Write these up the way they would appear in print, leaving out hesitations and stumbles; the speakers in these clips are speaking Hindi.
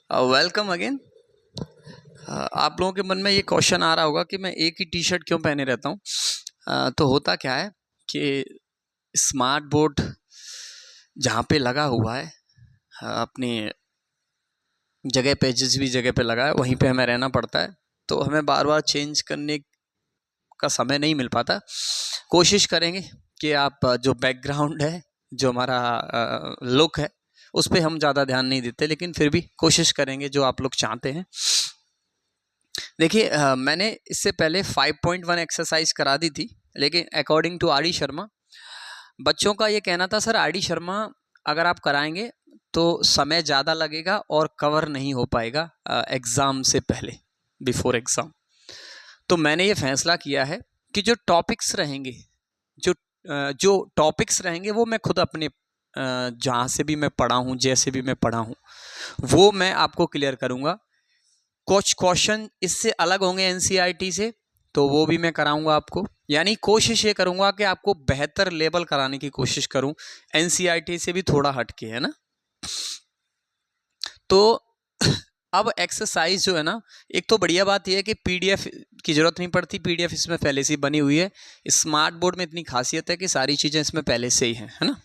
Welcome again. आप लोगों के मन में ये क्वेश्चन आ रहा होगा कि मैं एक ही टी शर्ट क्यों पहने रहता हूँ। तो होता क्या है कि स्मार्ट बोर्ड जहाँ पे लगा हुआ है, अपनी जगह पे, जिस भी जगह पे लगा है वहीं पे हमें रहना पड़ता है, तो हमें बार बार चेंज करने का समय नहीं मिल पाता। कोशिश करेंगे कि आप जो बैकग्राउंड है, जो हमारा लुक है, उस पर हम ज़्यादा ध्यान नहीं देते, लेकिन फिर भी कोशिश करेंगे जो आप लोग चाहते हैं। देखिए, मैंने इससे पहले 5.1 एक्सरसाइज करा दी थी, लेकिन according to R D Sharma, बच्चों का ये कहना था, सर आर डी शर्मा अगर आप कराएंगे तो समय ज़्यादा लगेगा और कवर नहीं हो पाएगा एग्ज़ाम से पहले, बिफोर एग्ज़ाम। तो मैंने ये फैसला किया है कि जो टॉपिक्स रहेंगे, जो टॉपिक्स रहेंगे वो मैं खुद अपने जहाँ से भी मैं पढ़ा हूँ, जैसे भी मैं पढ़ा हूँ, वो मैं आपको क्लियर करूँगा। कुछ क्वेश्चन इससे अलग होंगे एनसीईआरटी से, तो वो भी मैं कराऊंगा आपको। यानी कोशिश ये करूंगा कि आपको बेहतर लेवल कराने की कोशिश करूं, एनसीईआरटी से भी थोड़ा हटके, है ना। तो अब एक्सरसाइज जो है ना, एक तो बढ़िया बात यह है कि पीडीएफ की जरूरत नहीं पड़ती, पीडीएफ इसमें पहले से ही बनी हुई है। स्मार्ट बोर्ड में इतनी खासियत है कि सारी चीज़ें इसमें पहले से ही हैं, है ना।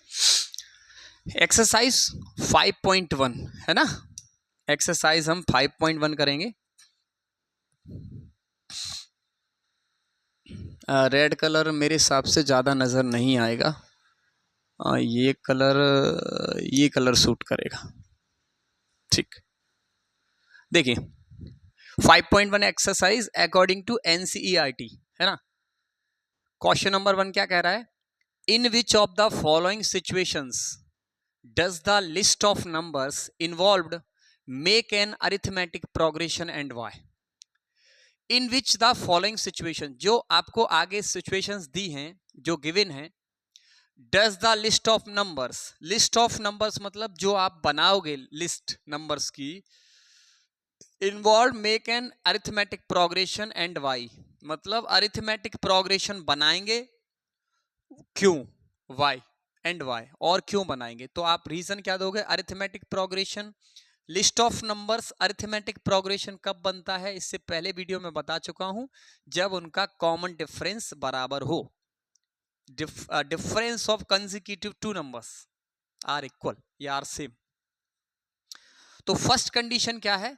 एक्सरसाइज 5.1 है ना, एक्सरसाइज हम 5.1 करेंगे। रेड कलर मेरे हिसाब से ज़्यादा नज़र नहीं आएगा। ये कलर सूट करेगा, ठीक। देखिए, 5.1 एक्सरसाइज अकॉर्डिंग टू एनसीईआरटी, है ना। क्वेश्चन नंबर 1 क्या कह रहा है? In which of the following situations does the list of numbers involved make an arithmetic progression and why? In which the following situation, जो आपको आगे सिचुएशंस दी हैं, जो गिवन है, does the list of numbers, list of numbers मतलब जो आप बनाओगे लिस्ट नंबर्स की, involve make an arithmetic progression and why, मतलब अरिथमेटिक प्रोग्रेशन बनाएंगे, क्यों, वाई, एंड वाई, और क्यों बनाएंगे। तो आप रीजन क्या दोगे? Arithmetic progression, list of numbers arithmetic progression कब बनता है, इससे पहले वीडियो में बता चुका हूं, जब उनका कॉमन डिफरेंस बराबर हो, difference of consecutive two numbers are equal या are same। तो फर्स्ट कंडीशन क्या है?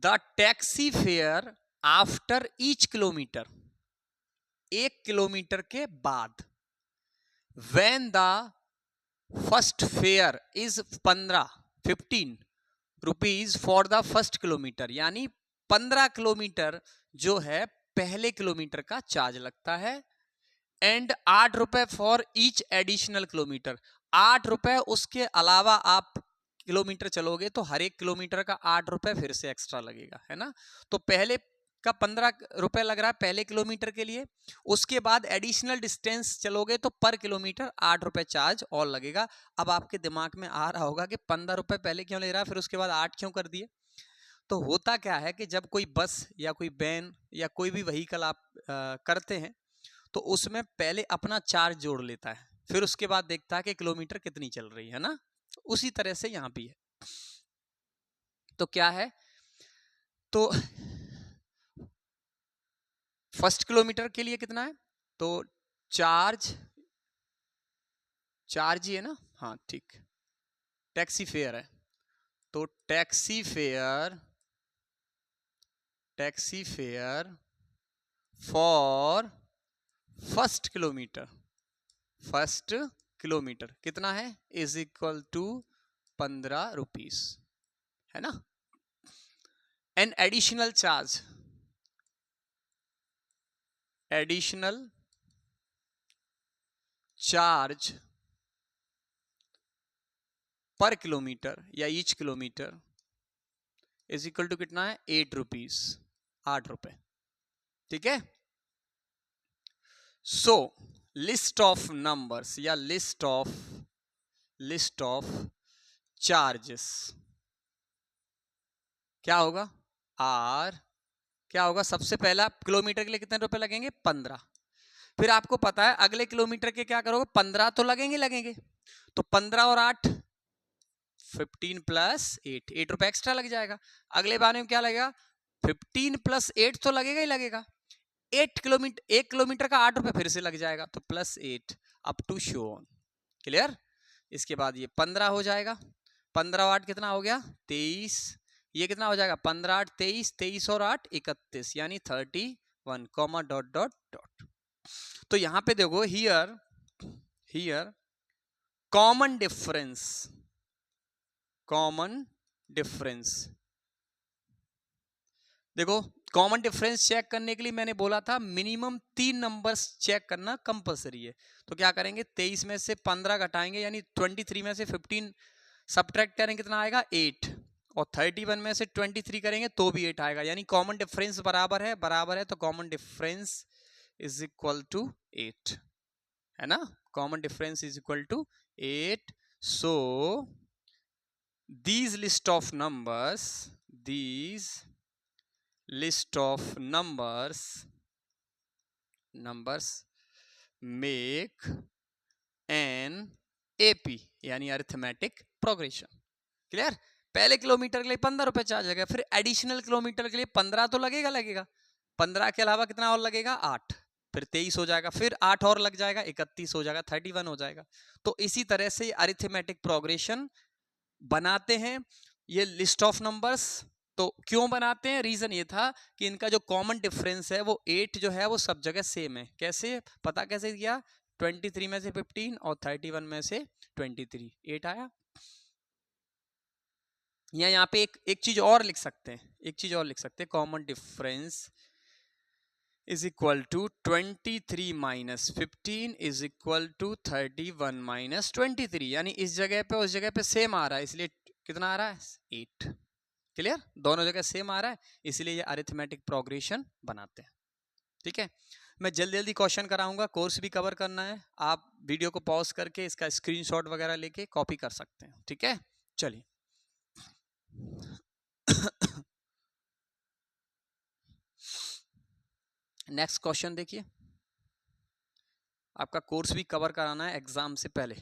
The taxi fare after each kilometre, 1 kilometre के बाद, when the first fair is 15 rupees for the first kilometre, यानी 15 किलोमीटर जो है पहले किलोमीटर का चार्ज लगता है, एंड 8 रुपए फॉर ईच एडिशनल किलोमीटर, 8 रुपए उसके अलावा आप किलोमीटर चलोगे तो हर एक किलोमीटर का 8 रुपए फिर से एक्स्ट्रा लगेगा, है ना। तो पहले का 15 रुपए लग रहा है पहले किलोमीटर के लिए, उसके बाद एडिशनल डिस्टेंस चलोगे तो पर किलोमीटर 8 रुपए चार्ज और लगेगा। अब आपके दिमाग में आ रहा होगा कि 15 रुपए पहले क्यों ले रहा है, फिर उसके बाद 8 क्यों कर दिए। तो होता क्या है कि जब कोई बस या कोई वैन या कोई भी व्हीकल आप करते हैं, तो उसमें पहले अपना चार्ज जोड़ लेता है, फिर उसके बाद देखता है कि किलोमीटर कितनी चल रही है ना। उसी तरह से यहां भी है। तो क्या है, तो फर्स्ट किलोमीटर के लिए कितना है, तो चार्ज ही है ना, हाँ ठीक, टैक्सी फेयर है, तो taxi fare for first kilometre कितना है, इज इक्वल टू 15 रुपीज, है ना। An additional charge per kilometre या each kilometre is equal to कितना है, 8 रुपीज, 8 रुपए, ठीक है। सो लिस्ट ऑफ नंबर्स या लिस्ट ऑफ चार्जेस क्या होगा, आर क्या होगा, सबसे पहला किलोमीटर के लिए कितने रुपए लगेंगे, 15। फिर आपको पता है अगले किलोमीटर के क्या करोगे, 15 तो लगेंगे, तो 15 और 8 15 प्लस 8 रुपए एक्स्ट्रा लग जाएगा। अगले बार में क्या लगेगा, 15 प्लस 8 तो लगेगा ही लगेगा। 1 किलोमीटर का 8 रुपए फिर से लग जाएगा, तो plus 8 up to show on. Clear. इसके बाद ये 15 हो जाएगा, 15 8 कितना हो गया 23, ये कितना हो जाएगा 15 8 23, 23 और 8 31, यानी 31 कॉमा डॉट डॉट डॉट। तो यहां पे देखो हियर कॉमन डिफरेंस देखो, कॉमन डिफरेंस चेक करने के लिए मैंने बोला था मिनिमम 3 नंबर्स चेक करना कंपलसरी है। तो क्या करेंगे, 23 में से 15 घटाएंगे, यानी 23 में से 15 सब्ट्रैक्ट करेंगे, कितना आएगा 8, और 31 में से 23 करेंगे तो भी 8 आएगा, यानी कॉमन डिफरेंस बराबर है, तो common difference is equal to 8, है ना। Common difference is equal to 8। So these list of numbers make an AP, यानी अरिथमेटिक प्रोग्रेशन। क्लियर। पहले किलोमीटर के लिए 15 रुपए चार्ज लगेगा, फिर एडिशनल किलोमीटर के लिए 15 तो लगेगा, 15 के अलावा कितना और लगेगा 8, फिर 23 हो जाएगा, फिर 8 और लग जाएगा 31 हो जाएगा, 31 हो जाएगा। तो इसी तरह से अरिथमेटिक प्रोग्रेशन बनाते हैं ये लिस्ट ऑफ नंबर्स। तो क्यों बनाते हैं, रीजन ये था कि इनका जो कॉमन डिफरेंस है वो 8 जो है वो सब जगह सेम है। कैसे पता, कैसे किया, 23 में से 15 और 31 में से 23, 8 आया। या यहाँ पे एक चीज और लिख सकते हैं, common difference is equal to 23 minus 15 is equal to 31 minus 23, यानी इस जगह पे उस जगह पे सेम आ रहा है, इसलिए कितना आ रहा है 8। क्लियर, दोनों जगह सेम आ रहा है, इसलिए ये अरिथमेटिक प्रोग्रेशन बनाते हैं। ठीक है, मैं जल्दी क्वेश्चन कराऊंगा, कोर्स भी कवर करना है, आप वीडियो को पॉज करके इसका स्क्रीनशॉट वगैरह लेके कॉपी कर सकते हैं। ठीक है, चलिए नेक्स्ट क्वेश्चन देखिए, आपका कोर्स भी कवर कराना है एग्जाम से पहले।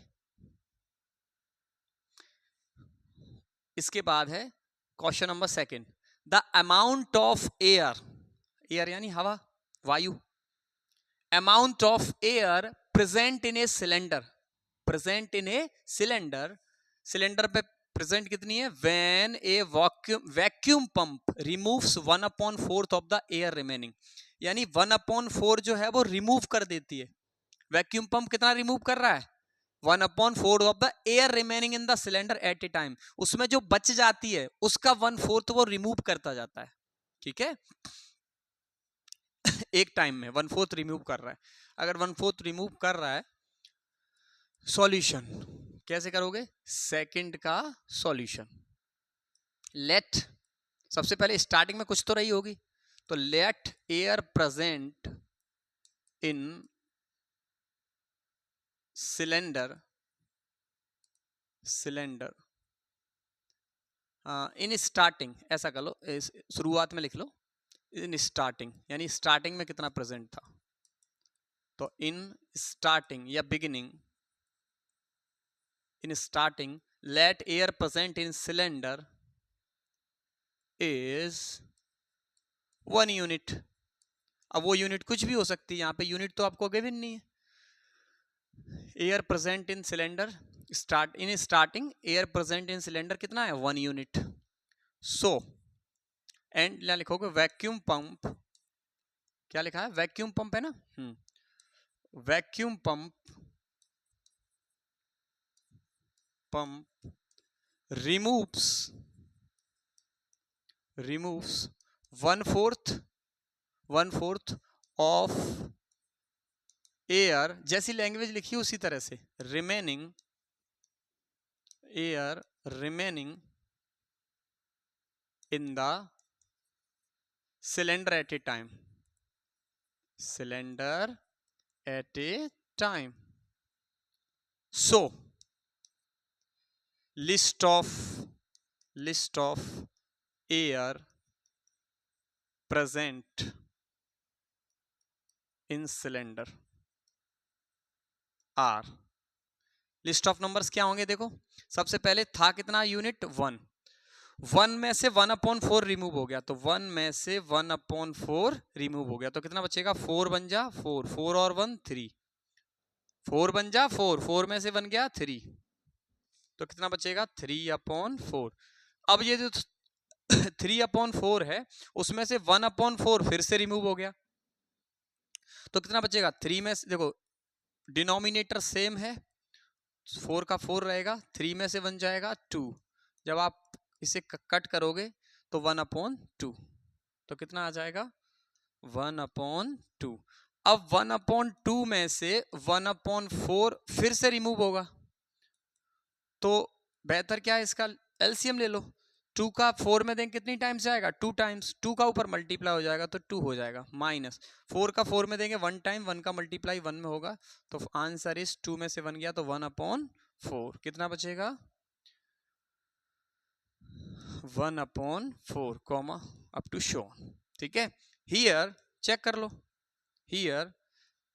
इसके बाद है question number 2, the amount of air यानी हवा, वायु, amount of air present in a cylinder, cylinder पे प्रेजेंट कितनी है, when A vacuum pump removes 1/4 of the air remaining, यानी 1/4 जो है वो रिमूव कर देती है। वैक्यूम पंप कितना रिमूव कर रहा है, 1/4 of the air remaining in the cylinder eight A time, उसमें जो बच जाती है उसका 1/4 वो रिमूव करता जाता है। ठीक है, एक टाइम में 1/4 रिमूव कर रहा है। अगर 1/4 रिमूव कर रहा है, सॉल्यूशन कैसे करोगे, सेकंड का सॉल्यूशन, लेट, सबसे पहले स्टार्टिंग में कुछ तो रही होगी, तो let air present in cylinder in starting, ऐसा कर लो, शुरुआत में लिख लो इन स्टार्टिंग, यानी स्टार्टिंग में कितना प्रेजेंट था, तो इन स्टार्टिंग या beginning, in starting let air present in cylinder is 1 unit. अब वो यूनिट कुछ भी हो सकती है, यहां पे यूनिट तो आपको गिवन नहीं है। Air present in cylinder starting air present in cylinder कितना है 1 यूनिट। सो एंड क्या लिखोगे, वैक्यूम पंप, क्या लिखा है, वैक्यूम पंप है ना, vacuum pump removes 1/4 of air, जैसी लैंग्वेज लिखी उसी तरह से, remaining air remaining in the cylinder eight A time, so list of air present in cylinder are, list of numbers क्या होंगे देखो, सबसे पहले था कितना यूनिट 1, 1 में से 1/4 रिमूव हो गया, तो 1 में से 1/4 रिमूव हो गया, तो कितना बचेगा 4 बन जा 4, 4 और 1 3, 4 बन जा 4, 4 में से 1 गया 3, तो कितना बचेगा 3/4। अब ये जो 3/4 है उसमें से 1/4 फिर से रिमूव हो गया, तो कितना बचेगा 3 में से, देखो डिनोमिनेटर सेम है, 4 का 4 रहेगा, 3 में से 1 जाएगा 2, जब आप इसे कट करोगे तो 1/2, तो कितना आ जाएगा 1/2। अब 1/2 में से 1/4 फिर से रिमूव होगा, तो बेहतर क्या है इसका एलसीएम ले लो, 2 का 4 में देंगे कितनी टाइम्स जाएगा 2 टाइम्स, 2 का ऊपर मल्टीप्लाई हो जाएगा तो 2 हो जाएगा, माइनस 4 का 4 में देंगे 1 टाइम, 1 का मल्टीप्लाई 1 में होगा, तो आंसर इज 2 में से 1 गया तो 1/4, कितना बचेगा 1/4 कॉमा अप टू शो, ठीक है। हियर चेक कर लो, हियर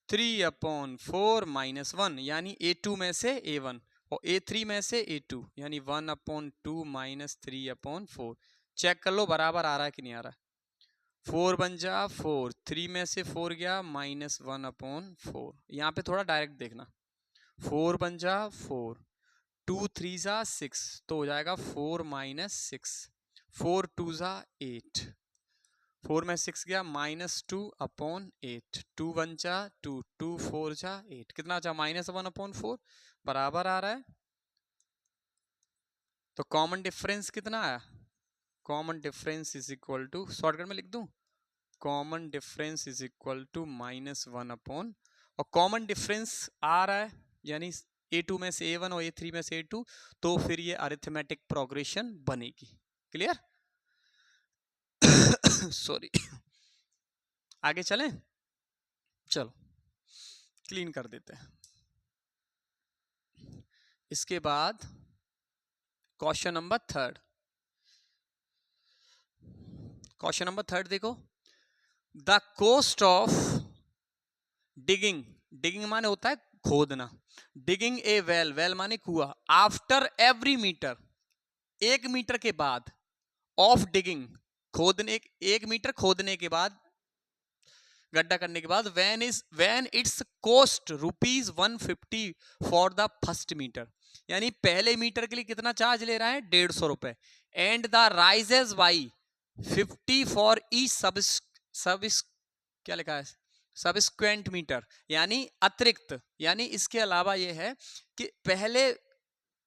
3/4 माइनस 1 यानी A2 में से A1 और A3 में से A2 यानी 1/2 माइनस 3/4, चेक कर लो बराबर आ रहा है कि नहीं आ रहा है, 4 बन जा 4, 3 में से 4 गया माइनस 1/4, यहाँ पे थोड़ा डायरेक्ट देखना, 4 बन जा 4, 2 3 जा 6, तो हो जाएगा 4 माइनस 6, 4 2 जा 8, 4 में 6 गया -2/8, 2 1 जा 2, 2 4 जा 8, कितना जा -1/4 बराबर आ रहा है, तो कॉमन डिफरेंस कितना आया, common difference is equal to, shortcut में लिख दूं, common difference is equal to -1/, और कॉमन डिफरेंस आ रहा है यानी A2 में से A1 और A3 में से A2, तो फिर ये अरिथमेटिक प्रोग्रेशन बनेगी, क्लियर सॉरी आगे चलें, चलो क्लीन कर देते हैं। इसके बाद क्वेश्चन नंबर 3, क्वेश्चन नंबर 3 देखो, the cost of digging, digging माने होता है खोदना, डिगिंग ए वेल, वेल माने कुआं, आफ्टर एवरी मीटर, 1 मीटर के बाद, ऑफ डिगिंग खोदने, 1 मीटर खोदने के बाद, गड्ढा करने के बाद, when it's cost ₹150 for the first metre, यानी पहले मीटर के लिए कितना चार्ज ले रहा है 150 रुपए, and the rises by 50 for each सब क्या लिखा है सबस्क्वेंट मीटर, यानी अतिरिक्त, यानी इसके अलावा यह है कि पहले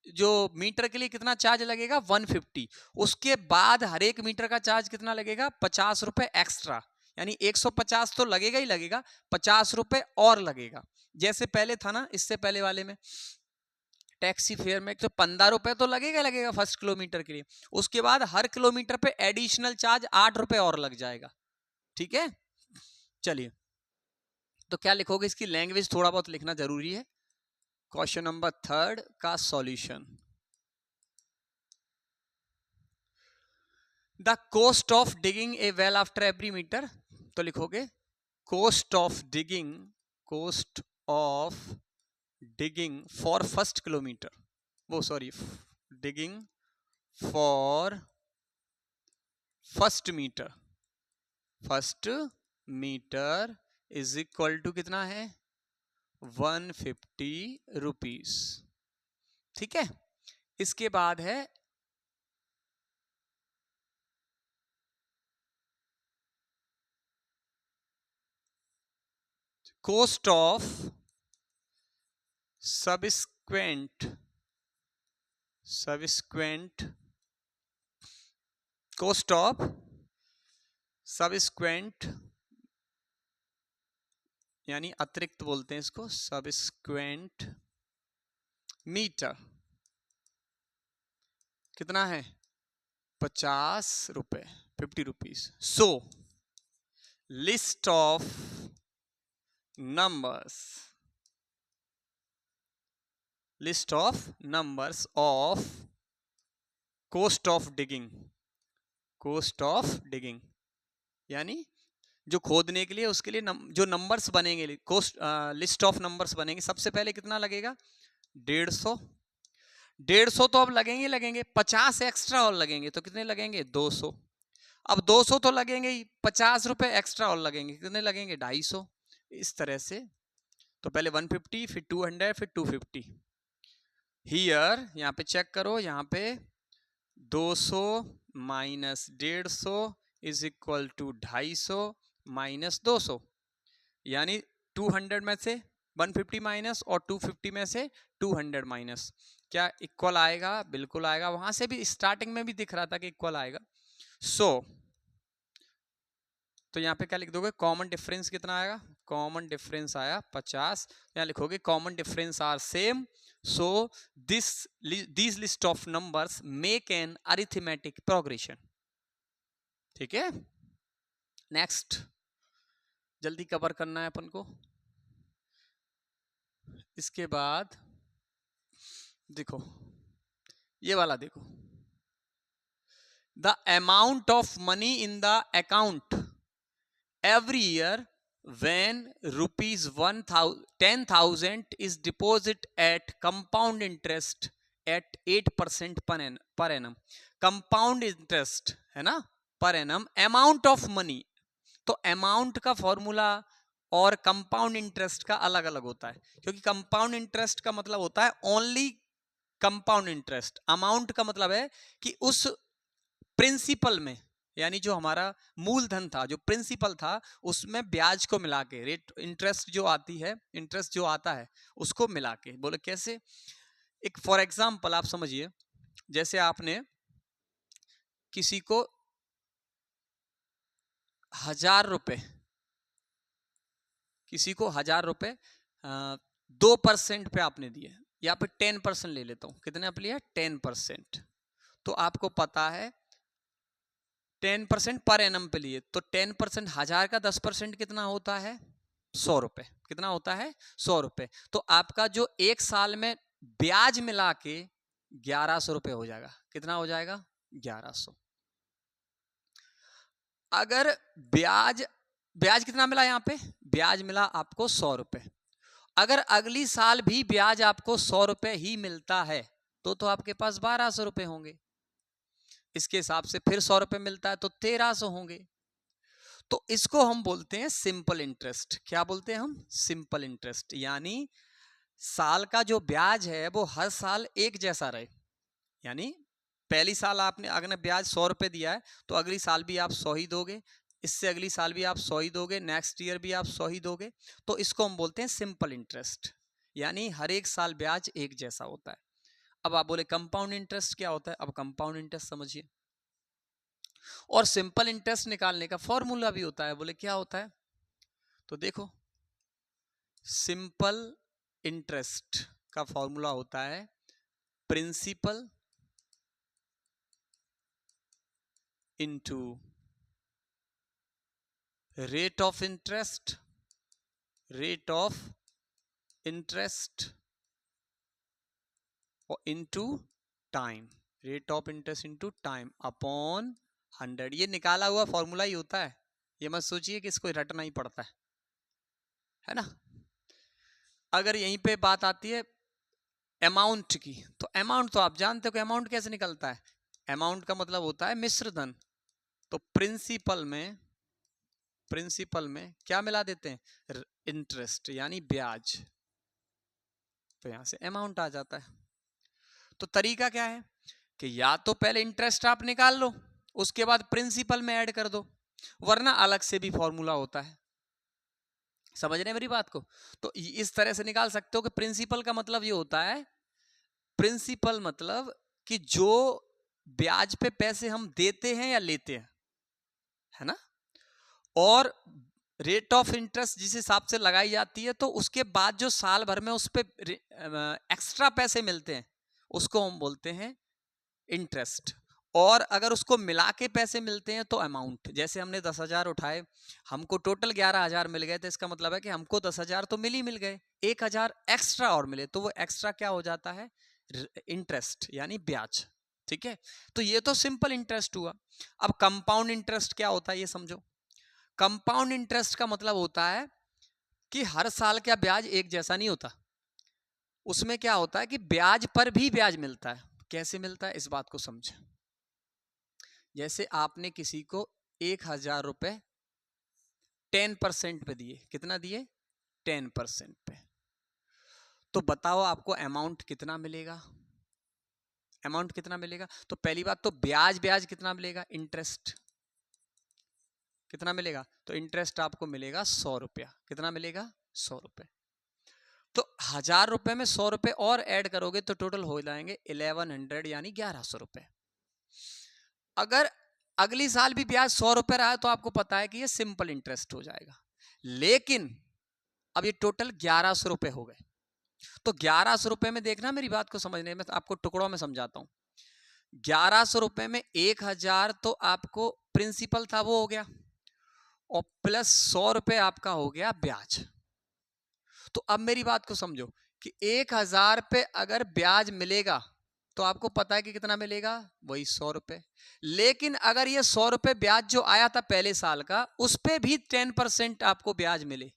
जो मीटर के लिए कितना चार्ज लगेगा 150, उसके बाद हर एक मीटर का चार्ज कितना लगेगा 50 रुपए एक्स्ट्रा, यानी 150 तो लगेगा ही लगेगा, 50 रुपए और लगेगा, जैसे पहले था ना, इससे पहले वाले में टैक्सी फेयर में तो 15 रुपए तो लगेगा लगेगा फर्स्ट किलोमीटर के लिए, उसके बाद हर किलोमीटर पे एडिशनल चार्ज 8 रुपए और लग जाएगा, ठीक है। चलिए तो क्या लिखोगे, इसकी लैंग्वेज थोड़ा बहुत लिखना जरूरी है। क्वेश्चन नंबर 3 का solution, the cost of digging a well after every metre, तो लिखोगे cost of digging for first kilometre, वो sorry digging for first metre is equal to कितना है 150 रुपीज, ठीक है। इसके बाद है cost of subsequent cost of subsequent यानी अतिरिक्त बोलते हैं इसको, सबस्क्वेंट मीटर कितना है 50 रुपए 50 rupees. So list of numbers of cost of digging यानी जो खोदने के लिए उसके लिए जो नंबर्स बनेंगे, कोस्ट लिस्ट ऑफ नंबर्स बनेंगे, सबसे पहले कितना लगेगा 150, 150 तो अब लगेंगे लगेंगे, 50 एक्स्ट्रा और लगेंगे तो कितने लगेंगे 200। अब 200 तो लगेंगे ही, 50 रुपए एक्स्ट्रा और लगेंगे, कितने लगेंगे 250। इस तरह से तो पहले 150, फिर 200, फिर 250। हियर यहाँ पे चेक करो, यहाँ पे 200 minus 150 is equal to 250 minus 200, यानी 200 में से 150 माइनस और 250 में से 200 माइनस, क्या इक्वल आएगा? बिल्कुल आएगा। वहां से भी स्टार्टिंग में भी दिख रहा था कि इक्वल आएगा। तो यहाँ पे क्या लिख दोगे? कॉमन डिफरेंस कितना आएगा? कॉमन डिफरेंस आया 50। यहाँ लिखोगे common difference are same, so this list of numbers make an arithmetic progression. ठीक है, नेक्स्ट जल्दी कवर करना है अपन को। इसके बाद देखो ये वाला, देखो the amount of money in the account every year when rupees 10,000 is deposit at compound interest at 8% per annum। compound interest है ना, per annum, amount of money, तो amount का फॉर्मूला और कंपाउंड इंटरेस्ट का अलग अलग होता है, क्योंकि कंपाउंड इंटरेस्ट का मतलब होता है ओनली कंपाउंड इंटरेस्ट, अमाउंट का मतलब है कि उस प्रिंसिपल में, यानी जो हमारा मूलधन था, जो प्रिंसिपल था, उसमें ब्याज को मिला के रेट इंटरेस्ट जो आती है, इंटरेस्ट जो आता है उसको मिला के। बोले कैसे? एक फॉर एग्जांपल आप समझिए, जैसे आपने किसी को 1000 रुपए, किसी को 1000 रुपए 2% पे आपने दिए, या पे 10% ले लेता हूं, कितने आप लिया? 10%। तो आपको पता है 10% पर एनम पे लिए, तो 10% 1000 का 10% कितना होता है? 100 रुपए। कितना होता है? 100 रुपए। तो आपका जो एक साल में ब्याज मिला के 1100 रुपए हो जाएगा। कितना हो जाएगा? 1100। अगर ब्याज कितना मिला यहाँ पे? ब्याज मिला आपको 100 रुपए। अगर अगली साल भी ब्याज आपको 100 रुपए ही मिलता है तो आपके पास 1200 रुपए होंगे। इसके हिसाब से फिर 100 रुपए मिलता है तो 1300 होंगे। तो इसको हम बोलते हैं सिंपल इंटरेस्ट। क्या बोलते हैं हम? Simple interest. यानी साल का जो ब्याज है वो हर साल एक जैसा रहे, यानी पहली साल आपने अगर ब्याज 100 रुपए दिया है तो अगली साल भी आप 100 ही दोगे, इससे अगली साल भी आप 100 ही दोगे, नेक्स्ट ईयर भी आप 100 ही दोगे। तो इसको हम बोलते हैं सिंपल इंटरेस्ट, यानी हर एक साल ब्याज एक जैसा होता है। अब आप बोले कंपाउंड इंटरेस्ट क्या होता है? अब कंपाउंड इंटरेस्ट समझिए। और सिंपल इंटरेस्ट निकालने का फॉर्मूला भी होता है। बोले क्या होता है? तो देखो, सिंपल इंटरेस्ट का फॉर्मूला होता है principal into rate of interest, rate of interest और into time, rate of interest into time upon 100। ये निकाला हुआ फॉर्मूला ही होता है, ये मत सोचिए कि इसको रटना ही पड़ता है ना। अगर यहीं पे बात आती है अमाउंट की, तो अमाउंट तो आप जानते हो कि अमाउंट कैसे निकलता है। अमाउंट का मतलब होता है मिश्र धन। तो प्रिंसिपल में क्या मिला देते हैं? इंटरेस्ट यानी ब्याज। तो यहां से अमाउंट आ जाता है। तो तरीका क्या है कि या तो पहले इंटरेस्ट आप निकाल लो, उसके बाद प्रिंसिपल में ऐड कर दो, वरना अलग से भी फॉर्मूला होता है। समझ रहे हैं मेरी बात को? तो इस तरह से निकाल सकते हो कि प्रिंसिपल का मतलब ये होता है, प्रिंसिपल मतलब कि जो ब्याज पे पैसे हम देते हैं या लेते हैं, है ना, और रेट ऑफ इंटरेस्ट जिस हिसाब से लगाई जाती है, तो उसके बाद जो साल भर में उस पर एक्स्ट्रा पैसे मिलते हैं उसको हम बोलते हैं इंटरेस्ट। और अगर उसको मिला के पैसे मिलते हैं तो अमाउंट। जैसे हमने 10,000 उठाए, हमको टोटल 11,000 मिल गए, तो इसका मतलब है कि हमको 10,000 तो मिल ही मिल गए, 1,000 एक्स्ट्रा और मिले, तो वो एक्स्ट्रा क्या हो जाता है? इंटरेस्ट यानी ब्याज। ठीक है, तो ये तो सिंपल इंटरेस्ट हुआ। अब कंपाउंड इंटरेस्ट क्या होता है ये समझो। कंपाउंड इंटरेस्ट का मतलब होता है कि हर साल का ब्याज एक जैसा नहीं होता। उसमें क्या होता है कि ब्याज पर भी ब्याज मिलता है। कैसे मिलता है इस बात को समझे। जैसे आपने किसी को 1,000 रुपए 10% पे दिए, कितना दिए 10% पे, तो बताओ आपको अमाउंट कितना मिलेगा। अमाउंट कितना मिलेगा, तो पहली बात तो ब्याज ब्याज कितना मिलेगा, इंटरेस्ट कितना मिलेगा, तो इंटरेस्ट आपको मिलेगा 100 रुपया। कितना मिलेगा 100 रुपए। तो 1,000 रुपए में 100 रुपए और ऐड करोगे तो टोटल हो जाएंगे 1100 यानी 1,100 रुपए। अगर अगली साल भी ब्याज 100 रुपए रहा तो आपको पता है कि ये सिंपल इंटरेस्ट हो जाएगा। लेकिन अब ये टोटल 1,100 रुपए हो गए। तो 1,100 रुपए में देखना, मेरी बात को समझने में, आपको टुकड़ों में समझाता हूं। 1,100 रुपए में 1,000 तो आपको प्रिंसिपल था वो हो गया, और प्लस 100 रुपए आपका हो गया ब्याज। तो अब मेरी बात को समझो कि 1,000 पे अगर ब्याज मिलेगा तो आपको पता है कि कितना मिलेगा, वही 100 रुपए। लेकिन अगर ये 100 रुपए ब्याज जो आया था पहले साल का, उस पे भी 10% आपको ब्याज मिले,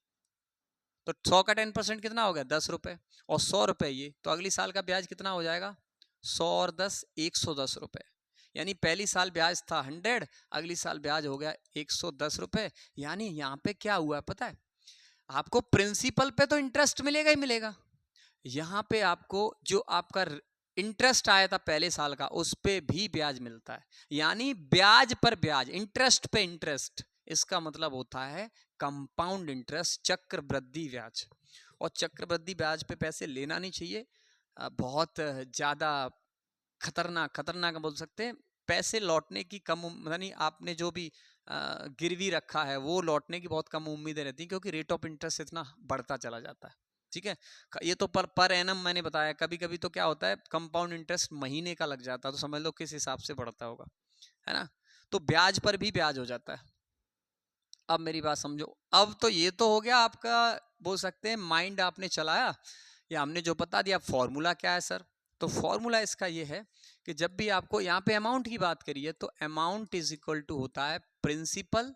तो 100 का 10% कितना हो गया 10 रुपए, और 100 रुपए ये, तो अगली साल का ब्याज कितना हो जाएगा 100 और 10 110 रुपए। यानी पहली साल ब्याज था 100, अगली साल ब्याज हो गया 110 रुपए। यानी यहाँ पे क्या हुआ पता है, आपको प्रिंसिपल पे तो इंटरेस्ट मिलेगा ही मिलेगा, यहां पे आपको जो आपका इंटरेस्ट आया था पहले साल का उस पे भी ब्याज मिलता है। यानी ब्याज पर ब्याज, इंटरेस्ट पे इंटरेस्ट, इसका मतलब होता है कंपाउंड इंटरेस्ट, चक्रवृद्धि ब्याज। और चक्रवृद्धि ब्याज पे पैसे लेना नहीं चाहिए, बहुत ज्यादा खतरनाक, खतरनाक बोल सकते हैं। पैसे लौटने की कम, यानी आपने जो भी गिरवी रखा है वो लौटने की बहुत कम उम्मीदें रहती हैं, क्योंकि रेट ऑफ इंटरेस्ट इतना बढ़ता चला जाता है। ठीक है, ये तो पर एनम मैंने बताया। कभी कभी तो क्या होता है, कंपाउंड इंटरेस्ट महीने का लग जाता है, तो समझ लो किस हिसाब से बढ़ता होगा, है ना। तो ब्याज पर भी ब्याज हो जाता है। अब मेरी बात समझो, अब तो ये तो हो गया आपका, बोल सकते हैं माइंड आपने चलाया, या हमने जो बता दिया फॉर्मूला क्या है सर। तो फॉर्मूला इसका ये है कि जब भी आपको यहाँ पे अमाउंट की बात करिए तो अमाउंट इज इक्वल टू होता है प्रिंसिपल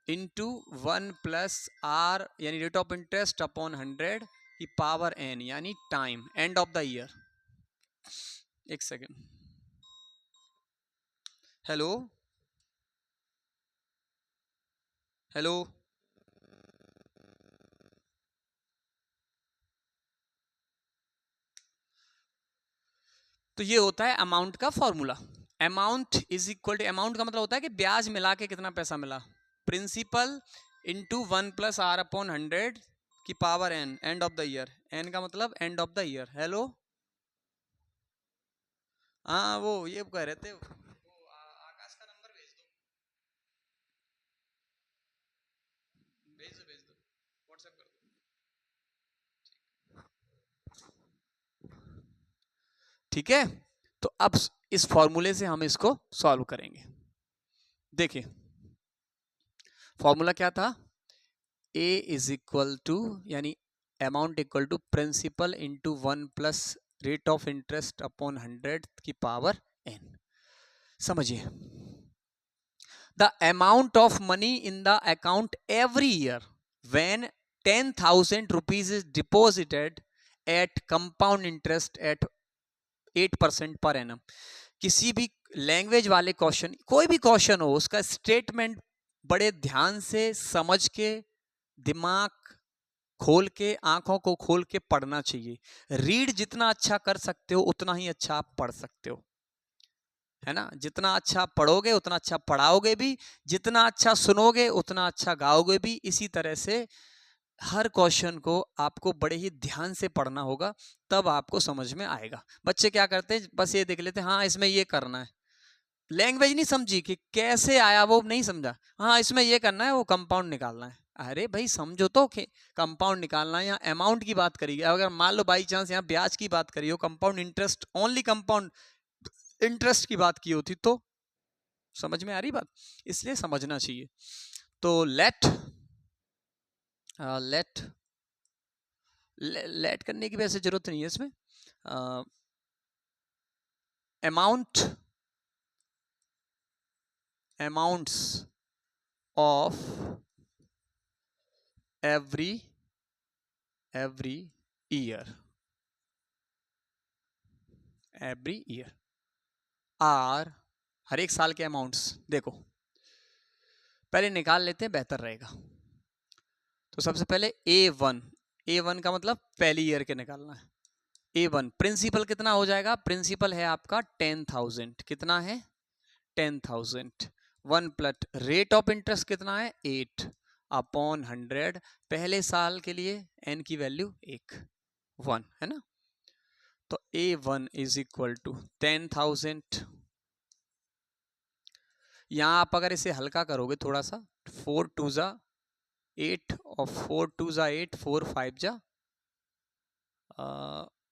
इंटू 1+r, यानी रेट ऑफ इंटरेस्ट अपॉन 100 की पावर n, यानी time, end of the year. एक सेकेंड, हेलो हेलो, तो ये होता है अमाउंट का formula. Amount is equal to, amount का मतलब होता है कि ब्याज मिला के कितना पैसा मिला, प्रिंसिपल इंटू 1+r अपॉन 100 की power n, and of the year. n का मतलब and of the year. Hello, हाँ वो ये कह रहे थे, वो आकाश का नंबर भेज दो, भेज दो भेज दो, व्हाट्सएप कर दो। ठीक है, तो अब इस फॉर्मूले से हम इसको सॉल्व करेंगे। देखिए फॉर्मूला क्या था, ए इज इक्वल टू, यानी amount equal to principal into 1+ rate of interest upon 100 की पावर n। समझिए, the amount of money in the account every year when 10,000 rupees is deposited at compound interest at 8% per annum. किसी भी लैंग्वेज वाले क्वेश्चन, कोई भी क्वेश्चन हो, उसका स्टेटमेंट बड़े ध्यान से समझ के, दिमाग खोल के, आंखों को खोल के पढ़ना चाहिए। रीड जितना अच्छा कर सकते हो उतना ही अच्छा आप पढ़ सकते हो, है ना। जितना अच्छा पढ़ोगे उतना अच्छा पढ़ाओगे भी, जितना अच्छा सुनोगे उतना अच्छा गाओगे भी। इसी तरह से हर क्वेश्चन को आपको बड़े ही ध्यान से पढ़ना होगा, तब आपको समझ में आएगा। बच्चे क्या करते हैं, बस ये देख लेते हैं, हाँ इसमें ये करना है, लैंग्वेज नहीं समझी कि कैसे आया वो नहीं समझा, हाँ इसमें ये करना है, वो कंपाउंड निकालना है। अरे भाई समझो तो कि कंपाउंड निकालना है, यहाँ अमाउंट की बात करी, अगर मान लो बाई चांस यहाँ ब्याज की बात करी हो, compound interest, only compound interest की बात की होती, तो समझ में आ रही बात, इसलिए समझना चाहिए। तो लेट लेट लेट करने की वैसे जरूरत नहीं है इसमें। Amounts of every year every year are, हर एक साल के अमाउंट्स। देखो पहले निकाल लेते हैं, बेहतर रहेगा। तो सबसे पहले A1, A1 का मतलब पहली ईयर के निकालना है। A1 प्रिंसिपल कितना हो जाएगा, प्रिंसिपल है आपका 10,000, कितना है 10,000। 1 प्लस रेट ऑफ इंटरेस्ट कितना है 8 अपॉन 100, पहले साल के लिए n की वैल्यू 1 है ना। तो A1 इज इक्वल टू 10,000। यहां आप अगर इसे हल्का करोगे थोड़ा सा, 4 2 जा 8 और 4 2 जा 8, 4 5 जा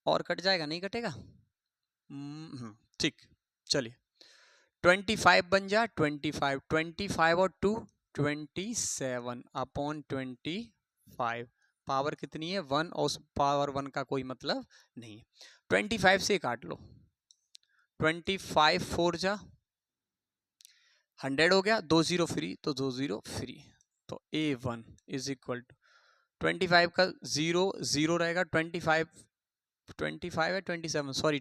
और कट जाएगा, नहीं कटेगा, ठीक। चलिए 25 बन जा 25, 25 और 2 27 अपॉन 25, पावर कितनी है 1 और उस पावर 1 का कोई मतलब नहीं है। 25 से काट लो, 25 4 जा 100 हो गया, 2 0 फ्री तो 2 0 फ्री। तो A1 इज इक्वल टू 25 का 0 0 रहेगा, 25 है 27, सॉरी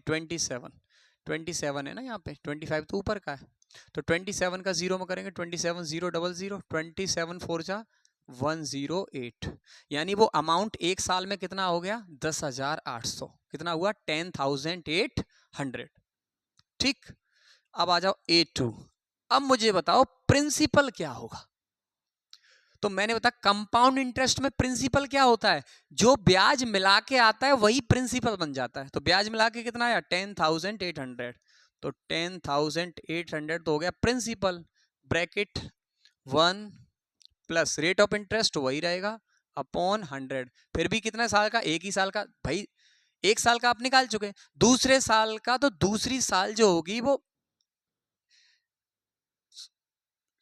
27 है ना, यहाँ पे 25 तो ऊपर का है। तो 27 का 0 में करेंगे 27 0 0 0, 27 4 जा 108, यानी वो अमाउंट एक साल में कितना हो गया 10,800, कितना हुआ 10,800। ठीक, अब आ जाओ A2। अब मुझे बताओ प्रिंसिपल क्या होगा। तो मैंने बताया कंपाउंड इंटरेस्ट में प्रिंसिपल क्या होता है, जो ब्याज मिला के आता है वही प्रिंसिपल बन जाता है। तो ब्याज मिला के कितना आया 10,800, तो 10,800 तो हो गया principal, bracket 1 plus rate of interest वही रहेगा अपॉन 100। फिर भी कितना साल का, एक ही साल का भाई, एक साल का आप निकाल चुके, दूसरे साल का तो दूसरी साल जो होगी वो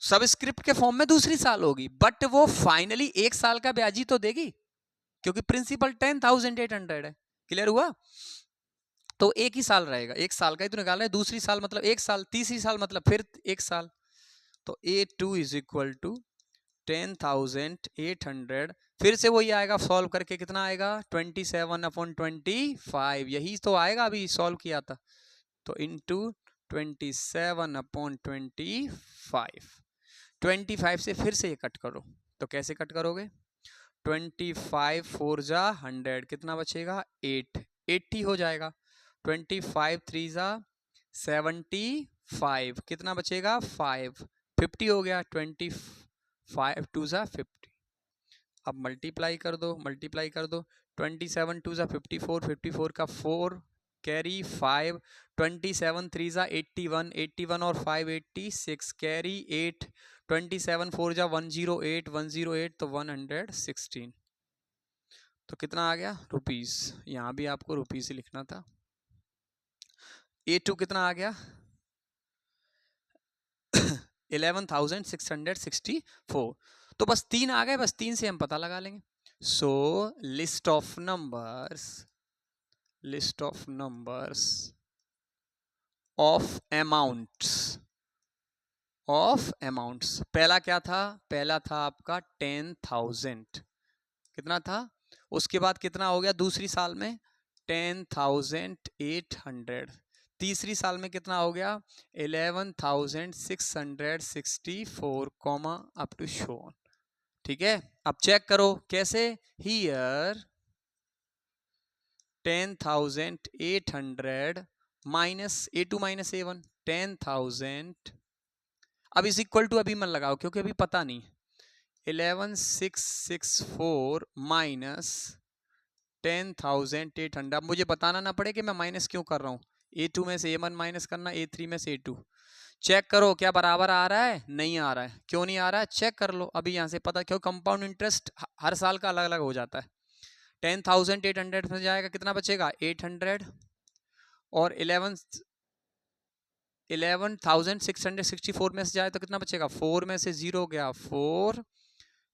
सबस्क्रिप्ट के फॉर्म में दूसरी साल होगी, बट वो फाइनली एक साल का ब्याज ही तो देगी, क्योंकि प्रिंसिपल 10,800 है। क्लियर हुआ। तो एक ही साल रहेगा, एक साल का ही तो निकालना है, दूसरी साल मतलब एक साल, तीसरी साल मतलब फिर एक साल। तो A2 इज इक्वल टू 10,800, फिर से वही आएगा, सॉल्व करके कितना आएगा 27 अपॉन 25, यही तो आएगा, अभी सॉल्व किया था। तो इंटू 27 अपॉन 25 से फिर से ये कट करो। तो कैसे कट करोगे, 25 4 जा 100, कितना बचेगा 8, 80 हो जाएगा। 25 3 जा 75, कितना बचेगा 5, 50 हो गया। 25 2 जा 50, अब मल्टीप्लाई कर दो, 27 2 जा 54, 54 का 4 कैरी 5, 27 3 जा 81, 81 और 5 86 कैरी 8, 27 4 जा 108, 108 तो 116। तो कितना आ गया रुपीस, यहाँ भी आपको रुपीस ही लिखना था। A2 कितना आ गया 11,664। तो बस 3 आ गए, बस 3 से हम पता लगा लेंगे। So list of numbers of amounts, पहला क्या था, पहला था आपका 10,000, कितना था, उसके बाद कितना हो गया दूसरी साल में 10,800, तीसरी साल में कितना हो गया 11,664 कॉमा अप टू शो। ठीक है, अब चेक करो कैसे, here 10,800 minus A2 minus A1, 10,000, अब इस इक्वल टू अभी मन लगाओ क्योंकि अभी पता नहीं, 11,664 माइनस 10,800, अब मुझे बताना ना पड़े कि मैं माइनस क्यों कर रहा हूँ, A2 में से A1 माइनस करना, A3 में से A2, चेक करो क्या बराबर आ रहा है, नहीं आ रहा है, क्यों नहीं आ रहा है चेक कर लो अभी यहाँ से पता, क्यों कंपाउंड इंटरेस्ट हर साल का अलग अलग हो जाता है। 10,800 में जाएगा कितना बचेगा 800, और 11,664 में से जाए तो कितना बचेगा, 4 में से 0 गया 4,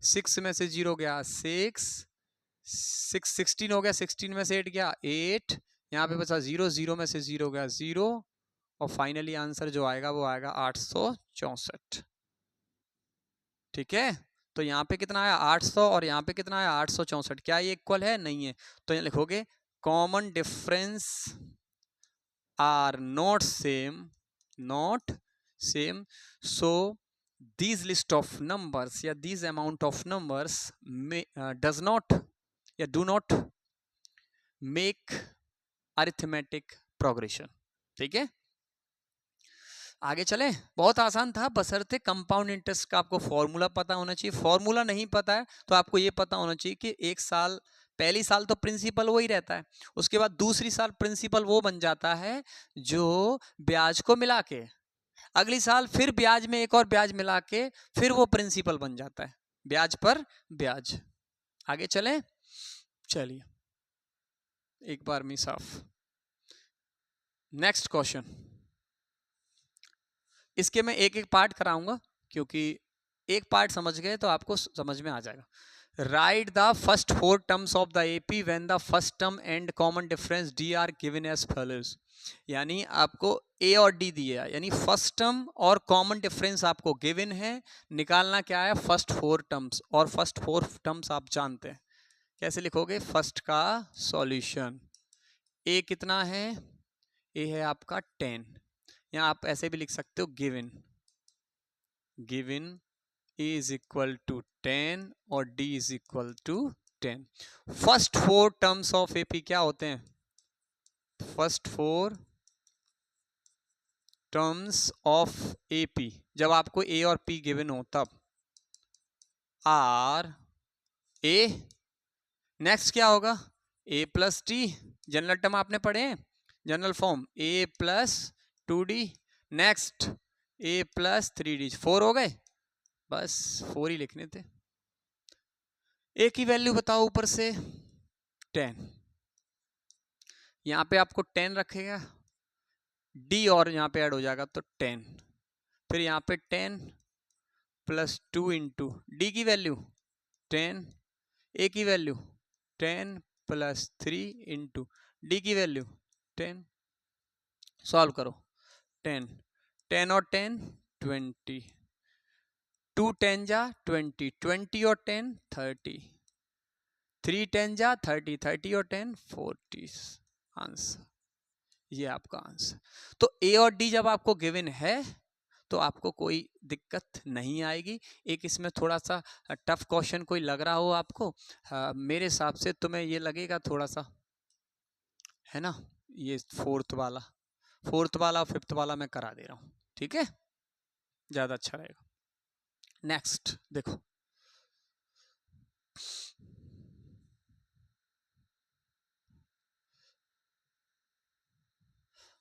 6 में से 0 गया 6, 16 हो गया, 16 में से 8 गया 8, यहाँ पे बचा 0, 0 में से 0 गया 0, और फाइनली आंसर जो आएगा वो आएगा 864। ठीक है, तो यहाँ पे कितना आया 800 और यहाँ पे कितना आया 864, क्या ये इक्वल है, नहीं है। तो यहाँ लिखोगे common difference are not same, so these list of numbers या these amount of numbers may, does not या do not make arithmetic progression. ठीक है, आगे चले। बहुत आसान था, बशर्ते कंपाउंड इंटरेस्ट का आपको फॉर्मूला पता होना चाहिए। फॉर्मूला नहीं पता है तो आपको ये पता होना चाहिए कि एक साल, पहली साल तो प्रिंसिपल वही रहता है, उसके बाद दूसरी साल प्रिंसिपल वो बन जाता है जो ब्याज को मिला के, अगली साल फिर ब्याज में एक और ब्याज मिला के फिर वो प्रिंसिपल बन जाता है, ब्याज पर ब्याज। आगे चलें, चलिए एक बार में साफ। नेक्स्ट क्वेश्चन, इसके मैं एक एक पार्ट कराऊंगा क्योंकि एक पार्ट समझ गए तो आपको समझ में आ जाएगा। Write the first 4 terms of the AP when the first term and common difference D are given as follows. यानी आपको ए और डी दिया, यानी फर्स्ट टर्म और कॉमन डिफरेंस आपको गिवन है, निकालना क्या है फर्स्ट 4 टर्म्स, और फर्स्ट 4 टर्म्स आप जानते हैं। कैसे लिखोगे, फर्स्ट का सॉल्यूशन, ए कितना है, ए है आपका 10, या आप ऐसे भी लिख सकते हो given, given A is equal to 10 और D is equal to 10। First 4 terms of AP क्या होते हैं, फर्स्ट 4 टर्म्स ऑफ एपी जब आपको ए और पी गिवन हो तब आर ए, नेक्स्ट क्या होगा ए प्लस टी, जनरल टर्म आपने पढ़े हैं, जनरल फॉर्म ए प्लस 2d, नेक्स्ट ए प्लस 3d, 4 हो गए, बस 4 ही लिखने थे। ए की वैल्यू बताओ ऊपर से 10, यहां पे आपको 10 रखेगा, डी और यहां पे ऐड हो जाएगा तो 10, फिर यहां पे 10 प्लस 2 इंटू डी की वैल्यू 10, ए की वैल्यू 10 प्लस 3 इंटू डी की वैल्यू 10, सॉल्व करो, 10 10 और 10 20, 2 10 जा 20, 20 और 10 30, 3 10 जा 30, 30 और 10 40, आंसर, ये आपका आंसर। तो ए और डी जब आपको गिवन है तो आपको कोई दिक्कत नहीं आएगी। एक इसमें थोड़ा सा टफ क्वेश्चन कोई लग रहा हो आपको, मेरे हिसाब से तुम्हें ये लगेगा थोड़ा सा, है ना, ये फोर्थ वाला फिफ्थ वाला मैं करा दे रहा हूं, ठीक है, ज्यादा अच्छा रहेगा। नेक्स्ट देखो,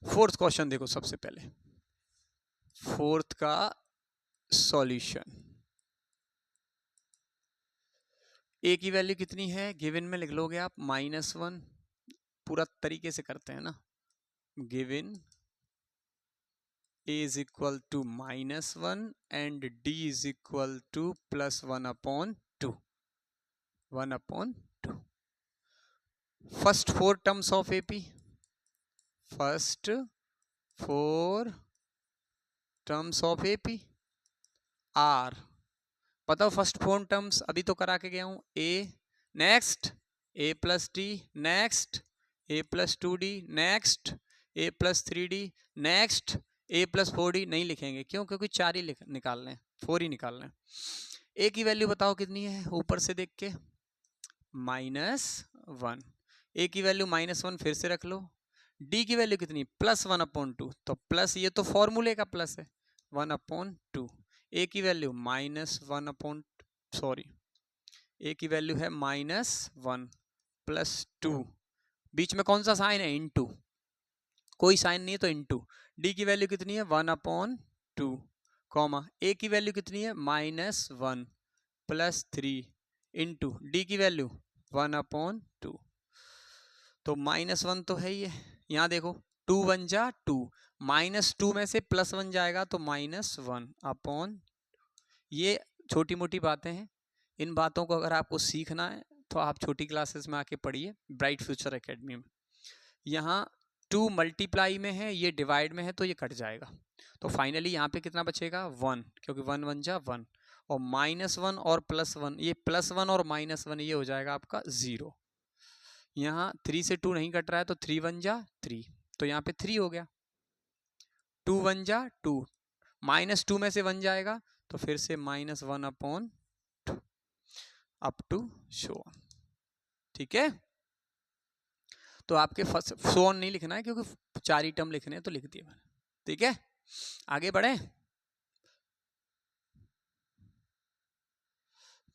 फोर्थ क्वेश्चन देखो, सबसे पहले फोर्थ का सॉल्यूशन, ए की वैल्यू कितनी है गिवन में लिख लोगे आप -1, पूरा तरीके से करते हैं ना, given a is equal to -1 and d is equal to +1/2, 1/2। First 4 terms of AP, first 4 terms of AP are, बताओ फर्स्ट 4 टर्म्स अभी तो करा के गया हूं, a, next a plus D, next a plus 2d, next a plus 3d, next a plus 4d, नहीं लिखेंगे क्यों, क्योंकि 4 ही निकालने हैं, 4 ही निकालने हैं। a की वैल्यू बताओ कितनी है ऊपर से देख के, -1, a की वैल्यू -1 फिर से रख लो, d की वैल्यू कितनी +1/2, तो प्लस ये तो फॉर्मूले का प्लस है 1/2, a की वैल्यू -1 सॉरी a की वैल्यू है -1 +2, बीच में कौन सा साइन है इनटू, कोई साइन नहीं है तो इनटू, d की वैल्यू कितनी है 1/2, कॉमा a की वैल्यू कितनी है -1 +3 इंटू डी की वैल्यू 1/2, तो -1 तो है ही है, यहाँ देखो 2 1 जा 2, -2 में से +1 जाएगा तो -1/, ये छोटी मोटी बातें हैं, इन बातों को अगर आपको सीखना है तो आप छोटी क्लासेस में आके पढ़िए ब्राइट फ्यूचर एकेडमी में। यहाँ 2 मल्टीप्लाई में है, ये डिवाइड में है तो ये कट जाएगा, तो फाइनली यहाँ पे कितना बचेगा 1, क्योंकि 1 1 जा 1, और -1 और +1, ये +1 और -1 ये हो जाएगा आपका 0। यहाँ 3 से 2 नहीं कट रहा है तो 3 1 जा 3, तो यहाँ पे 3 हो गया, 2 1 जा 2, -2 में से 1 जाएगा तो फिर से -1/2 अप टू शो ऑन। ठीक है, तो आपके फर्स्ट शो ऑन नहीं लिखना है क्योंकि 4 ही टर्म लिखने हैं तो लिख दिए मैंने। ठीक है, आगे बढ़े।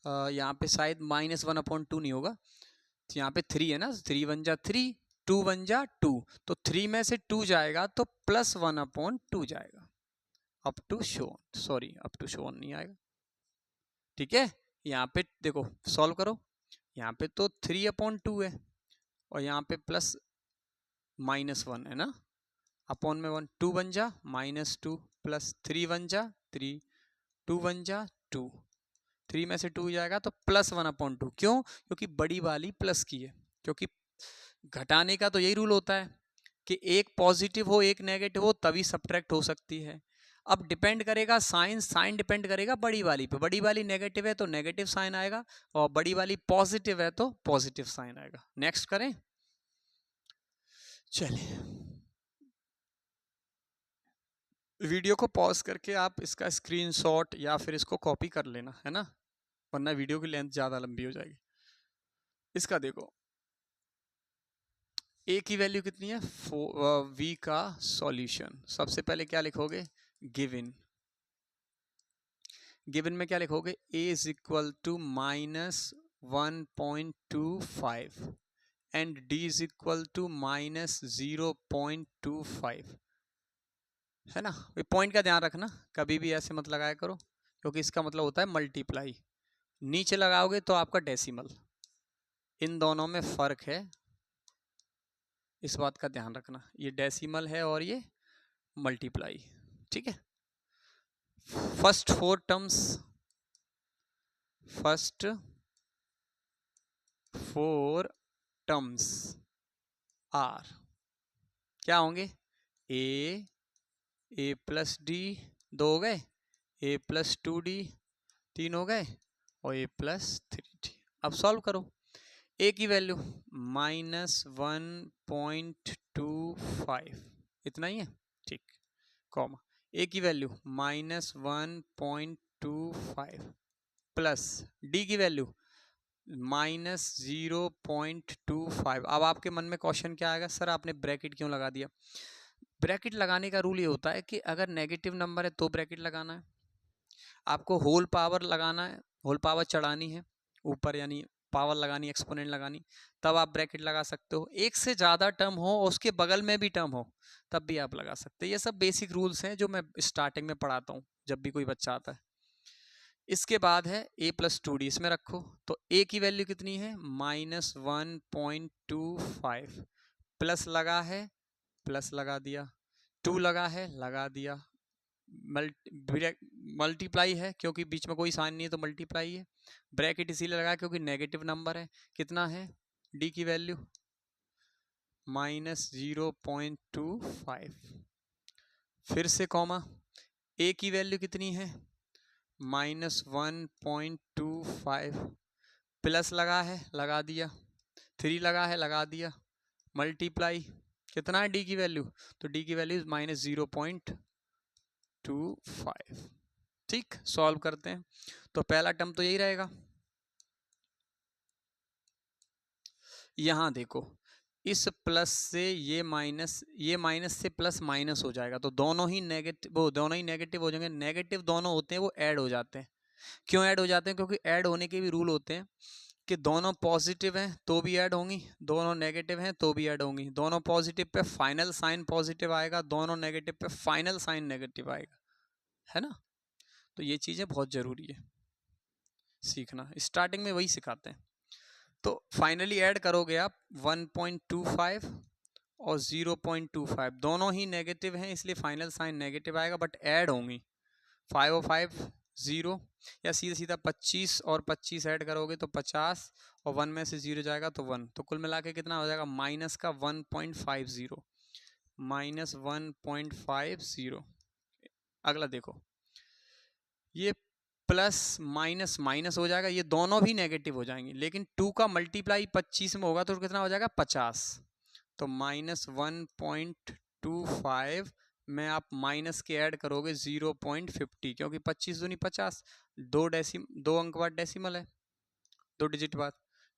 यहाँ पे शायद -1/2 नहीं होगा, तो यहाँ पे 3 है ना, 3 1 जा 3, 2 1 जा 2, तो 3 में से 2 जाएगा तो +1/2 जाएगा up to show on, sorry up to show on नहीं आएगा। ठीक है, यहाँ पे देखो सॉल्व करो, यहाँ पे तो 3/2 है और यहाँ पे प्लस -1 है ना, अपॉन में 1, 2 1 जा -2 प्लस 3 1 जा 3, 2 1 जा 2, 3 में से 2 जाएगा तो +1/2। क्यों? क्योंकि बड़ी वाली प्लस की है, क्योंकि घटाने का तो यही रूल होता है कि एक पॉजिटिव हो एक नेगेटिव हो तभी सब्ट्रैक्ट हो सकती है। अब डिपेंड करेगा साइन डिपेंड करेगा बड़ी वाली पे, बड़ी वाली नेगेटिव है तो नेगेटिव साइन आएगा और बड़ी वाली पॉजिटिव है तो पॉजिटिव साइन आएगा। नेक्स्ट करें, चलिए वीडियो को पॉज करके आप इसका स्क्रीनशॉट या फिर इसको कॉपी कर लेना है ना, वरना वीडियो की लेंथ ज़्यादा लंबी हो जाएगी। इसका देखो ए की वैल्यू कितनी है, वी का सॉल्यूशन। सबसे पहले क्या लिखोगे, गिवन, गिवन में क्या लिखोगे, A is equal to -1.25 and D is equal to -0.25, है ना। ये पॉइंट का ध्यान रखना, कभी भी ऐसे मत लगाया करो क्योंकि इसका मतलब होता है मल्टीप्लाई, नीचे लगाओगे तो आपका डेसिमल, इन दोनों में फर्क है, इस बात का ध्यान रखना, ये डेसिमल है और ये मल्टीप्लाई। ठीक है, first 4 terms, first 4 terms are क्या होंगे, ए प्लस डी 2 हो गए, ए प्लस 2d 3 हो गए और ए प्लस 3d। अब सॉल्व करो, ए की वैल्यू -1.25 इतना ही है, ठीक, कॉमा ए की वैल्यू -1.25 प्लस डी की वैल्यू -0.25। अब आपके मन में क्वेश्चन क्या आएगा, सर आपने ब्रैकेट क्यों लगा दिया। ब्रैकेट लगाने का रूल ये होता है कि अगर नेगेटिव नंबर है तो ब्रैकेट लगाना है, आपको होल पावर लगाना है, होल पावर चढ़ानी है ऊपर, यानी पावर लगानी, एक्सपोनेंट लगानी, तब आप ब्रैकेट लगा सकते हो। एक से ज़्यादा टर्म हो और उसके बगल में भी टर्म हो तब भी आप लगा सकते हैं। ये सब बेसिक रूल्स हैं जो मैं स्टार्टिंग में पढ़ाता हूँ जब भी कोई बच्चा आता है। इसके बाद है a प्लस 2d, इसमें रखो तो a की वैल्यू कितनी है -1.25, प्लस लगा है प्लस लगा दिया, 2 लगा है लगा दिया, मल्टीप्लाई है क्योंकि बीच में कोई साइन नहीं है तो मल्टीप्लाई है, ब्रैकेट इसीलिए लगाया क्योंकि नेगेटिव नंबर है। कितना है d की वैल्यू -0.25, फिर से कॉमा, a की वैल्यू कितनी है -1.25, प्लस लगा है लगा दिया, 3 लगा है लगा दिया, मल्टीप्लाई, कितना है डी की वैल्यू, तो डी की वैल्यू -0.25। ठीक, सॉल्व करते हैं, तो पहला टर्म तो यही रहेगा। यहां देखो इस प्लस से ये माइनस से प्लस माइनस हो जाएगा तो दोनों ही नेगेटिव, वो दोनों ही नेगेटिव हो जाएंगे। नेगेटिव दोनों होते हैं वो ऐड हो जाते हैं। क्यों ऐड हो जाते हैं, क्योंकि ऐड होने के भी रूल होते हैं कि दोनों पॉजिटिव हैं तो भी ऐड होंगी, दोनों नेगेटिव हैं तो भी ऐड होंगी, दोनों positive pay final sign positive आएगा, दोनों नेगेटिव पे फाइनल साइन नेगेटिव आएगा, है ना। तो ये चीज़ें बहुत ज़रूरी है सीखना, स्टार्टिंग में वही सिखाते हैं। तो फाइनली ऐड करोगे आप 1.25 और 0.25, दोनों ही नेगेटिव हैं इसलिए फाइनल साइन नेगेटिव आएगा, बट ऐड होंगी 5 और 5 0, या सीधा सीधा 25 और 25 ऐड करोगे तो 50 और 1 में से 0 जाएगा तो 1, तो कुल मिला के कितना हो जाएगा माइनस का 1.50, -1.50। अगला देखो ये प्लस माइनस माइनस हो जाएगा, ये दोनों भी नेगेटिव हो जाएंगे, लेकिन 2 का मल्टीप्लाई 25 में होगा तो कितना हो जाएगा 50, तो -1.25 में आप माइनस के ऐड करोगे 0.50, क्योंकि 25 दूनी 50, दो अंक बाद डेसिमल है, 2 डिजिट बाद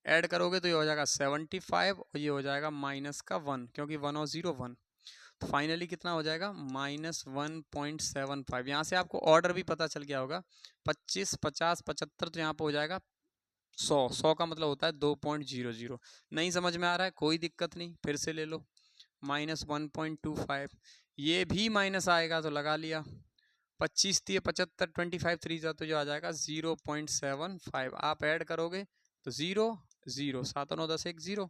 ऐड करोगे तो ये हो जाएगा 75 और ये हो जाएगा माइनस का 1, क्योंकि 1 और 0 1। तो फाइनली कितना हो जाएगा -1.75। यहाँ से आपको ऑर्डर भी पता चल गया होगा, 25 50 75, तो यहाँ पे हो जाएगा 100 का मतलब होता है 2.00। नहीं समझ में आ रहा है कोई दिक्कत नहीं, फिर से ले लो -1.25, ये भी माइनस आएगा तो लगा लिया, 25 3 75 25 3 जा तो जो आ जाएगा 0.75, आप ऐड करोगे तो 0 0 7 9 10 1 0,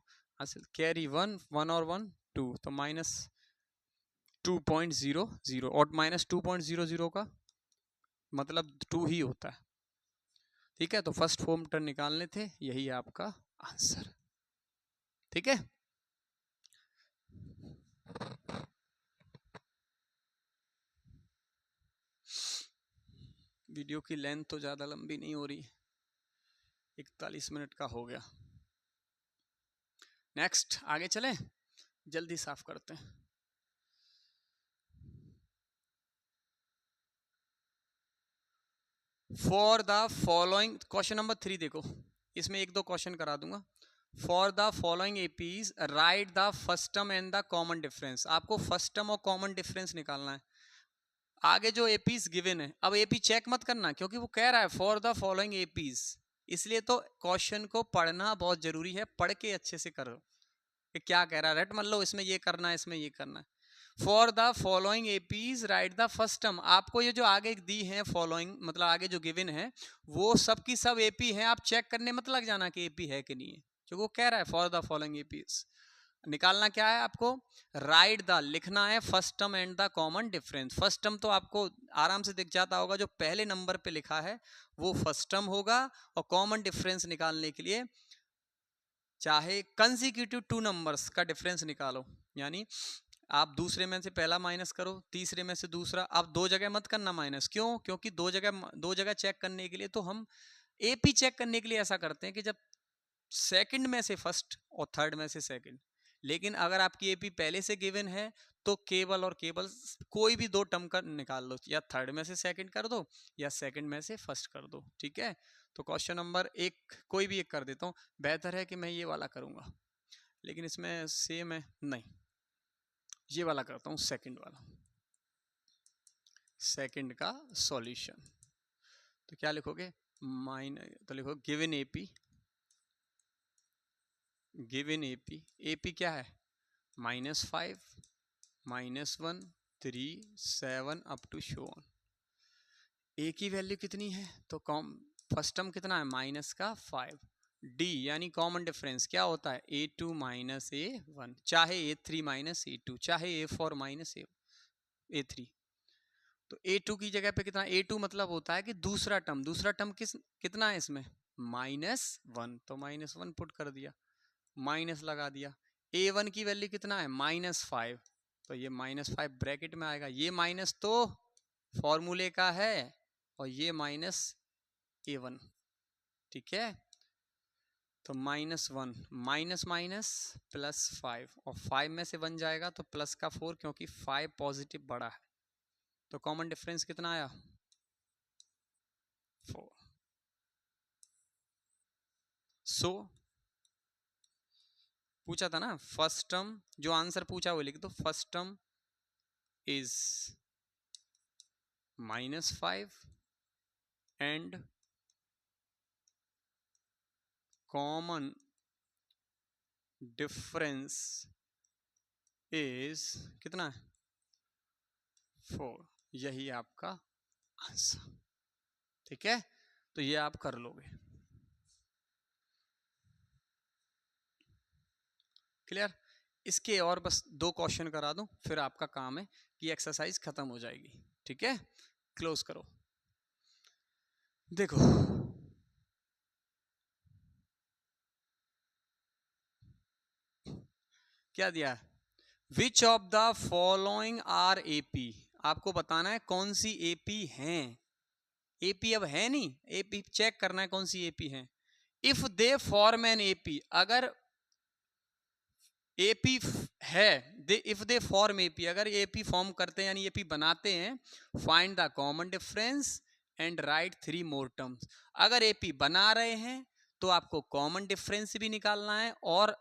कैरी 1 1 और 1 2, तो -2.00, और -2.00 का मतलब 2 ही होता है। ठीक है, तो फर्स्ट फॉर्म टर्म निकालने थे, यही आपका आंसर। ठीक है, वीडियो की लेंथ तो ज़्यादा लंबी नहीं हो रही, 41 मिनट का हो गया। नेक्स्ट आगे चलें, जल्दी साफ करते हैं। For the following, question number 3 देखो, इसमें 1 2 क्वेश्चन करा दूंगा। For the following APs right the first term and the common difference. आपको फर्स्ट टर्म और कॉमन डिफरेंस निकालना है। आगे जो एपीज गिवन है, अब एपी चेक मत करना क्योंकि वो कह रहा है फॉर द फॉलोइंग एपीज, इसलिए तो क्वेश्चन को पढ़ना बहुत जरूरी है, पढ़ के अच्छे से करो कि क्या कह रहा है, रट मत लो इसमें ये करना है इसमें ये करना है। For the following APs right the first term, आपको ये जो आगे दी है फॉलोइंग मतलब आगे जो गिवन है वो सब की सब एपी है, आप चेक करने मत लग जाना कि एपी है कि नहीं है, जो वो कह रहा है फॉर द फॉलोइंग एपीज। निकालना क्या है आपको, राइट द लिखना है first term and the common difference. First term तो आपको आराम से दिख जाता होगा, जो पहले नंबर पे लिखा है वो फर्स्ट टर्म होगा, और कॉमन डिफरेंस निकालने के लिए चाहे कंसेक्यूटिव 2 नंबर्स का डिफरेंस निकालो, यानी आप दूसरे में से पहला माइनस करो, तीसरे में से दूसरा, आप 2 जगह मत करना माइनस, क्यों, क्योंकि 2 जगह चेक करने के लिए तो हम एपी चेक करने के लिए ऐसा करते हैं कि जब सेकंड में से फर्स्ट और थर्ड में से सेकंड, लेकिन अगर आपकी एपी पहले से गिवन है तो केवल और केवल कोई भी 2 टर्म का निकाल लो, या थर्ड में से सेकंड कर दो या सेकंड में से फर्स्ट कर दो। ठीक है, तो क्वेश्चन नंबर 1 कोई भी एक कर देता हूँ, बेहतर है कि मैं ये वाला करूँगा लेकिन इसमें सेम है नहीं, ये वाला करता हूँ, सेकंड वाला, सेकंड का सॉल्यूशन। तो क्या लिखोगे, तो लिखो given AP, given AP, AP क्या है -5 -1 3 7 अप टू शो ऑन। ए की वैल्यू कितनी है, तो फर्स्ट टर्म कितना है माइनस का 5, डी यानी कॉमन डिफरेंस क्या होता है A2 माइनस A1, चाहे A3 माइनस A2, चाहे A4 माइनस A3। तो A2 की जगह पे कितना, A2 मतलब होता है कि दूसरा टर्म कितना है इसमें -1, तो -1 पुट कर दिया, माइनस लगा दिया। A1 की वैल्यू कितना है -5, तो ये -5 ब्रैकेट में आएगा, ये माइनस तो फॉर्मूले का है और ये माइनस A1। ठीक है, तो -1 माइनस माइनस +5, और 5 में से 1 जाएगा तो प्लस का 4, क्योंकि 5 पॉजिटिव बड़ा है, तो कॉमन डिफरेंस कितना आया 4। सो पूछा था ना फर्स्ट टर्म, जो आंसर पूछा वो लिख दो, first term is -5 and common difference is कितना है 4, यही आपका आंसर। ठीक है, तो ये आप कर लोगे। क्लियर, इसके और बस 2 क्वेश्चन करा दूं, फिर आपका काम है कि एक्सरसाइज खत्म हो जाएगी। ठीक है, क्लोज करो। देखो क्या दिया है, which of the following are AP, आपको बताना है कौन सी एपी हैं। एपी अब है नहीं, एपी चेक करना है कौन सी एपी है। If they form an AP, अगर एपी है, they if they form AP, अगर एपी फॉर्म करते हैं यानी एपी बनाते हैं, find the common difference and right 3 more terms. अगर एपी बना रहे हैं तो आपको कॉमन डिफरेंस भी निकालना है और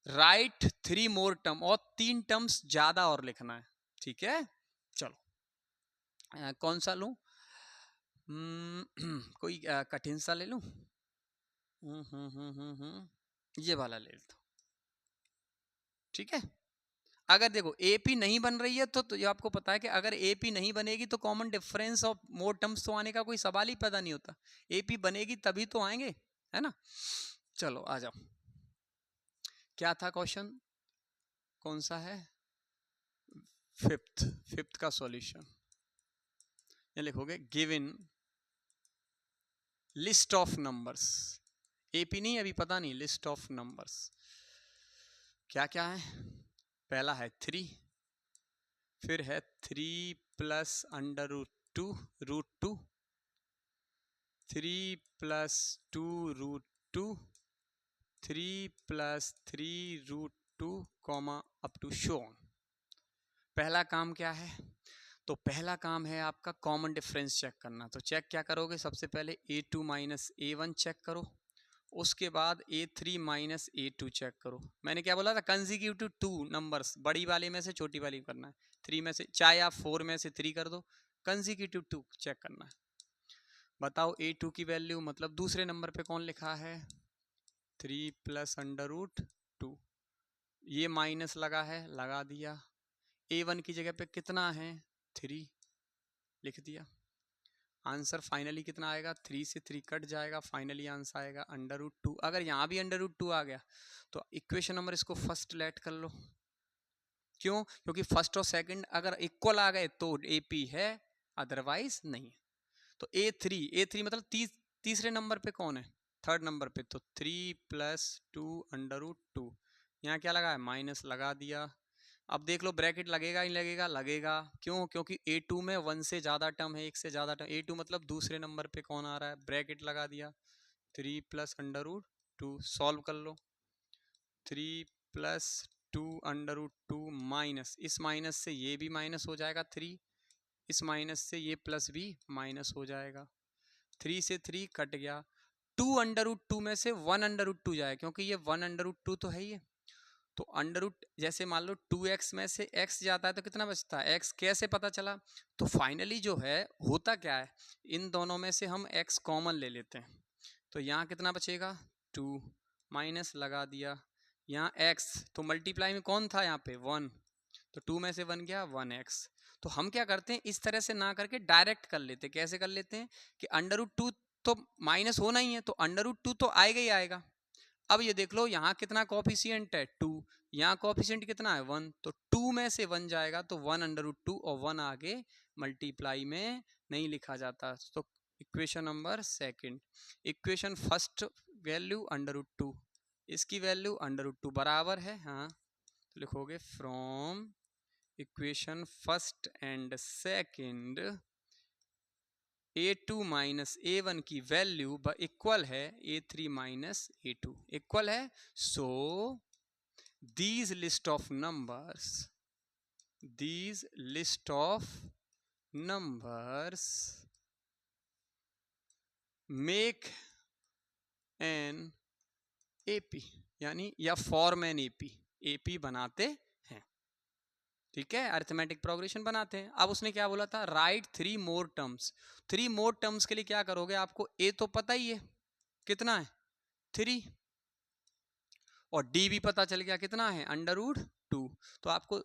राइट 3 मोर टर्म, और 3 टर्म्स ज्यादा और लिखना है। ठीक है, चलो कौन सा लूं? कोई कठिन सा ले लूं? ये वाला ले लेता हूं। ठीक है, अगर देखो एपी नहीं बन रही है तो ये आपको पता है कि अगर एपी नहीं बनेगी तो common difference of more terms तो आने का कोई सवाल ही पैदा नहीं होता। एपी बनेगी तभी तो आएंगे, है ना। चलो आ जाओ, क्या था क्वेश्चन, कौन सा है? फिफ्थ का सॉल्यूशन ये लिखोगे, given list of numbers. AP नहीं अभी पता नहीं, लिस्ट ऑफ नंबर्स क्या क्या है। पहला है 3, फिर है 3 plus under root two, 3 plus 2 root 2, 3 plus 3 root 2 comma up to shown. पहला काम क्या है? तो पहला काम है आपका कॉमन डिफरेंस चेक करना। तो चेक क्या करोगे? सबसे पहले a2 माइनस a1 चेक करो, उसके बाद a3 माइनस a2 चेक करो। मैंने क्या बोला था? कंसेक्यूटिव 2 नंबर्स, बड़ी वाले में से छोटी वाली करना है। 3 में से, चाहे आप 4 में से 3 कर दो, कंसेक्यूटिव 2 चेक करना है। बताओ a2 की वैल्यू, मतलब दूसरे नंबर पे कौन लिखा है? 3 प्लस अंडर रूट 2, ये माइनस लगा है, लगा दिया। a1 की जगह पे कितना है? 3 लिख दिया। आंसर फाइनली कितना आएगा? 3 से 3 कट जाएगा, फाइनली आंसर आएगा अंडर रूट 2। अगर यहाँ भी अंडर रूट 2 आ गया तो इक्वेशन नंबर इसको फर्स्ट लेट कर लो। क्यों? क्योंकि फर्स्ट और सेकंड अगर इक्वल आ गए तो एपी है, अदरवाइज नहीं। तो ए थ्री मतलब तीसरे नंबर पे कौन है? थर्ड नंबर पे। तो 3 प्लस 2 अंडर रूट 2, यहाँ क्या लगा है? माइनस लगा दिया। अब देख लो ब्रैकेट लगेगा ही लगेगा, लगेगा। क्यों? क्योंकि a2 में 1 से ज्यादा टर्म है, एक से ज्यादा टर्म। a2 मतलब दूसरे नंबर पे कौन आ रहा है? ब्रैकेट लगा दिया। 3 प्लस अंडर रूट 2, सॉल्व कर लो। 3 प्लस 2 अंडर रूट 2 माइनस, इस माइनस से ये भी माइनस हो जाएगा 3, इस माइनस से ये प्लस भी माइनस हो जाएगा। 3 से 3 कट गया। 2 अंडर रूट 2 में से 1 अंडर रूट 2 जाए, क्योंकि ये 1 अंडर रूट 2 तो है ही है। तो अंडर रूट, जैसे मान लो 2x में से x जाता है तो कितना बचता है? x कैसे पता चला? तो फाइनली जो है होता क्या है, इन दोनों में से हम x कॉमन ले लेते हैं। तो यहाँ कितना बचेगा? 2, माइनस लगा दिया। यहाँ x तो मल्टीप्लाई में कौन था? यहाँ पे 1, तो 2 में से 1 गया 1x। तो हम क्या करते हैं, इस तरह से ना करके डायरेक्ट कर लेते हैं। कैसे कर लेते हैं कि अंडर रूट 2 तो माइनस होना ही है, तो अंडर रूट 2 तो आएगा ही आएगा। अब ये देख लो यहाँ कितना कॉफिशिएंट है? 2, यहाँ कॉफिशिएंट कितना है? 1, तो 2 में से 1 जाएगा तो 1 अंडर रूट 2, और 1 आगे मल्टीप्लाई में नहीं लिखा जाता। तो equation number second, equation first value under root 2, इसकी वैल्यू अंडर रूट 2 बराबर है, हाँ। तो लिखोगे from equation first and second a2 minus a1 की वैल्यू इक्वल है a3 माइनस a2 इक्वल है। सो these list of numbers, these list of numbers make an AP, यानी या फॉर्म एन एपी, एपी बनाते हैं। ठीक है, अरिथमेटिक प्रोग्रेशन बनाते हैं। अब उसने क्या बोला था? राइट 3 मोर टर्म्स। 3 मोर टर्म्स के लिए क्या करोगे? आपको ए तो पता ही है कितना है? 3, और डी भी पता चल गया कितना है? Under root 2। तो आपको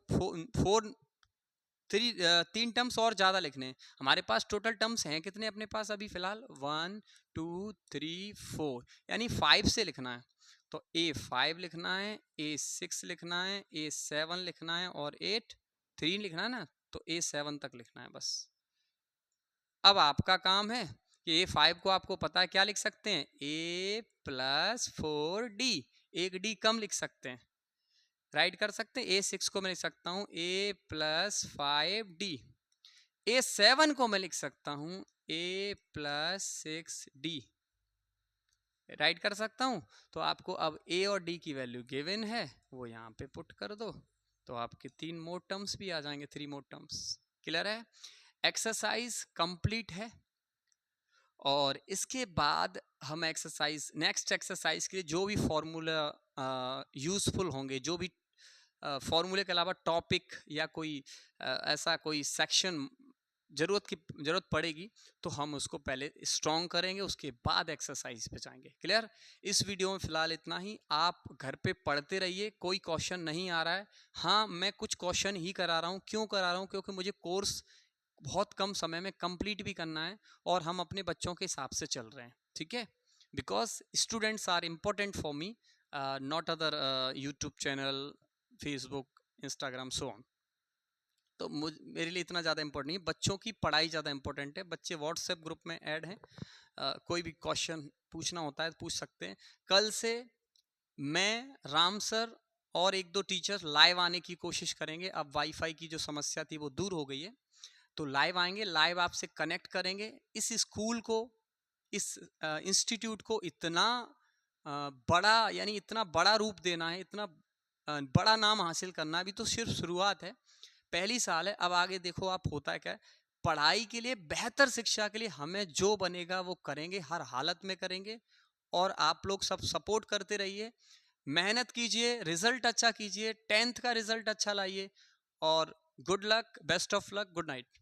3 टर्म्स और ज्यादा लिखने हैं। हमारे पास टोटल टर्म्स हैं कितने अपने पास अभी फिलहाल? 1 2 3 4, यानी 5 से लिखना है। तो A5 लिखना है, A6 लिखना है, A7 लिखना है, और 8 3 लिखना है ना, तो A7 तक लिखना है बस। अब आपका काम है कि A5 को आपको पता है क्या लिख सकते हैं? A प्लस 4D, एक D कम लिख सकते हैं, राइट कर सकते हैं। A6 को मैं लिख सकता हूँ A प्लस 5D, A7 को मैं लिख सकता हूँ A प्लस 6D, राइट कर सकता हूँ। तो आपको अब ए और डी की वैल्यू गिवन है, वो यहाँ पे पुट कर दो, तो आपके 3 मोड टर्म्स भी आ जाएंगे, 3 मोड टर्म्स। क्लियर है? एक्सरसाइज कंप्लीट है। और इसके बाद हम एक्सरसाइज, नेक्स्ट एक्सरसाइज के लिए जो भी फॉर्मूला यूजफुल होंगे, जो भी फॉर्मूले के अलावा टॉपिक या कोई ऐसा कोई सेक्शन जरूरत पड़ेगी, तो हम उसको पहले स्ट्रॉन्ग करेंगे, उसके बाद एक्सरसाइज पे जाएंगे। क्लियर? इस वीडियो में फिलहाल इतना ही। आप घर पे पढ़ते रहिए, कोई क्वेश्चन नहीं आ रहा है। हाँ, मैं कुछ क्वेश्चन ही करा रहा हूँ। क्यों करा रहा हूँ? क्योंकि मुझे कोर्स बहुत कम समय में कंप्लीट भी करना है, और हम अपने बच्चों के हिसाब से चल रहे हैं। ठीक है? Because students are important for me, not other YouTube channel, Facebook, Instagram, so on. तो मेरे लिए इतना ज़्यादा इंपॉर्टेंट नहीं है, बच्चों की पढ़ाई ज़्यादा इंपॉर्टेंट है। बच्चे व्हाट्सएप ग्रुप में ऐड हैं, कोई भी क्वेश्चन पूछना होता है तो पूछ सकते हैं। कल से मैं, राम सर और 1-2 टीचर लाइव आने की कोशिश करेंगे। अब वाईफाई की जो समस्या थी वो दूर हो गई है, तो लाइव आएंगे, लाइव आपसे कनेक्ट करेंगे। इस स्कूल को, इस इंस्टीट्यूट को इतना बड़ा, यानी इतना बड़ा रूप देना है, इतना बड़ा नाम हासिल करना है। अभी तो सिर्फ शुरुआत है, पहली साल है। अब आगे देखो आप होता है क्या है। पढ़ाई के लिए, बेहतर शिक्षा के लिए हमें जो बनेगा वो करेंगे, हर हालत में करेंगे। और आप लोग सब सपोर्ट करते रहिए, मेहनत कीजिए, रिजल्ट अच्छा कीजिए, 10th का रिजल्ट अच्छा लाइए। और good luck, best of luck, good night.